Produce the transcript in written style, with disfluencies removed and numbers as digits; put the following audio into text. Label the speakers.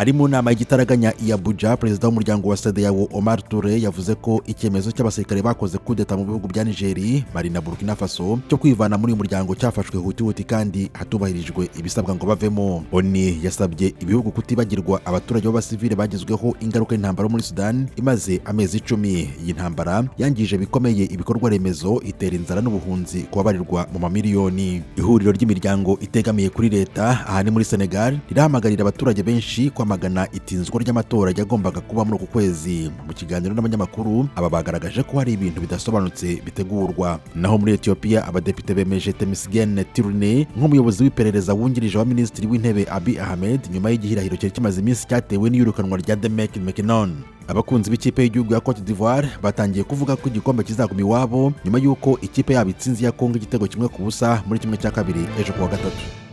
Speaker 1: Ari mu nama y'igitaraganya i Abuja, perezida w'umuryango wa CEDEAO Omar Toure yavuze ko icyemezo cy'abasirikare bakoze kudeta mu bihugu bya Nigeria, Mali na Burkina Faso cyo kwivana muri uyu muryango cyafashwe huti kandi hatubahirijwe ibisabwa ngo bavemo. ONU yasabye ibihugu kutibagirwa abaturage b'abasivile bagizweho ingaruka y'intambara muri Sudani imaze amezi 10. Iyi ntambara yangije bikomeye ibikorwa remezo, itera inzara n'ubuhunzi kubabarirwa mu mamiliyoni. Ihuriro ry'imiryango itegamiye kuri Leta aha ni muri Senegali rirahamagarira abaturage benshi kwamagana itinzwa ry'amatora yagombaga kuba muri uku kwezi. Mu kiganiro n'abanyamakuru aba bagaragaje ko hari ibintu bidasobanutse bitegurwa. Naho muri Ethiopia abadepite bemeje Temesgen Tirune nk'umuyobozi w'iperereza wungirije wa minisitiri w'intebe Abiy Ahmed nyuma y'igihirahiro cyari kimaze iminsi cyatewe n'iyirukanwa rya Demek Mekinon. Abakunzi b'ikipe y'igihugu ya Cote d'Ivoire batangiye kuvuga ko igikombe kizaguma iwabo nyuma y'uko ikipe yabo itsinze ya Kongo igitego 1-0 muri 1/2 ejo kuwa gatatu.